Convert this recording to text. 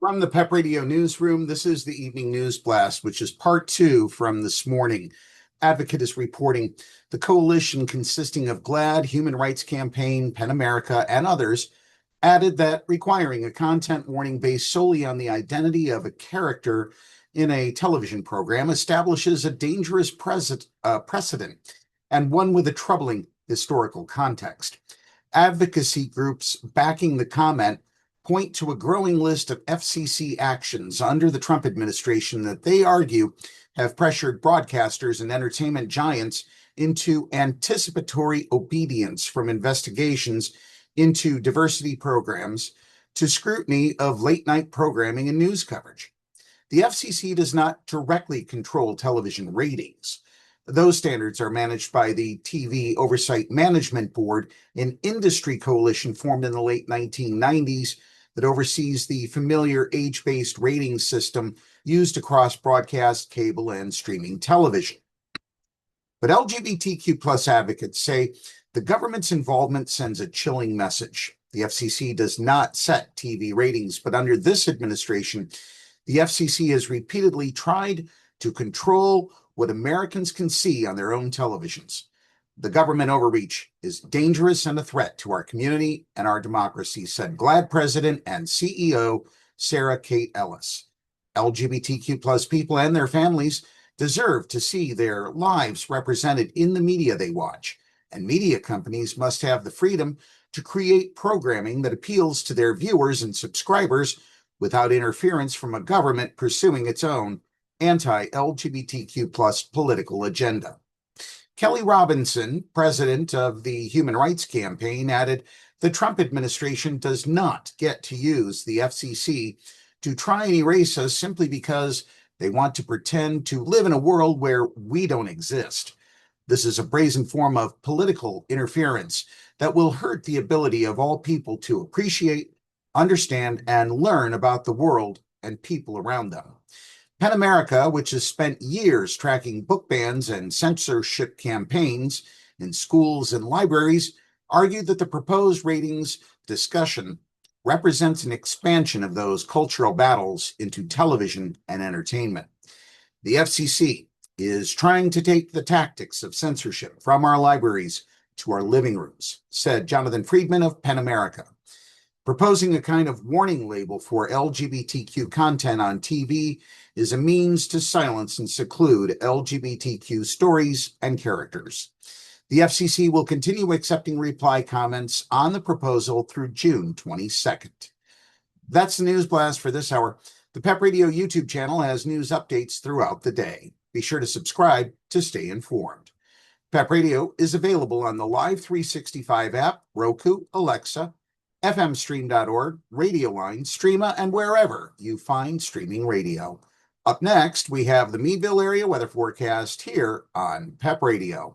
From the PEP Radio Newsroom, this is the Evening News Blast, which is part two from this morning. Advocate is reporting the coalition consisting of GLAAD, Human Rights Campaign, PEN America, and others added that requiring a content warning based solely on the identity of a character in a television program establishes a dangerous precedent and one with a troubling historical context. Advocacy groups backing the comment point to a growing list of FCC actions under the Trump administration that they argue have pressured broadcasters and entertainment giants into anticipatory obedience, from investigations into diversity programs to scrutiny of late-night programming and news coverage. The FCC does not directly control television ratings. Those standards are managed by the TV Oversight Management Board, an industry coalition formed in the late 1990s that oversees the familiar age-based rating system used across broadcast, cable, and streaming television. But LGBTQ plus advocates say the government's involvement sends a chilling message. The FCC does not set TV ratings, but under this administration, the FCC has repeatedly tried to control what Americans can see on their own televisions. The government overreach is dangerous and a threat to our community and our democracy, said GLAAD President and CEO Sarah Kate Ellis. LGBTQ plus people and their families deserve to see their lives represented in the media they watch, and media companies must have the freedom to create programming that appeals to their viewers and subscribers without interference from a government pursuing its own anti-LGBTQ plus political agenda. Kelly Robinson, president of the Human Rights Campaign, added the Trump administration does not get to use the FCC to try and erase us simply because they want to pretend to live in a world where we don't exist. This is a brazen form of political interference that will hurt the ability of all people to appreciate, understand, and learn about the world and people around them. PEN America, which has spent years tracking book bans and censorship campaigns in schools and libraries, argued that the proposed ratings discussion represents an expansion of those cultural battles into television and entertainment. The FCC is trying to take the tactics of censorship from our libraries to our living rooms, said Jonathan Friedman of PEN America. Proposing a kind of warning label for LGBTQ content on TV is a means to silence and seclude LGBTQ stories and characters. The FCC will continue accepting reply comments on the proposal through June 22nd. That's the News Blast for this hour. The PEP Radio YouTube channel has news updates throughout the day. Be sure to subscribe to stay informed. PEP Radio is available on the Live 365 app, Roku, Alexa, fmstream.org, Radio Line, Streama, and wherever you find streaming radio. Up next, we have the Meadville area weather forecast here on PEP Radio.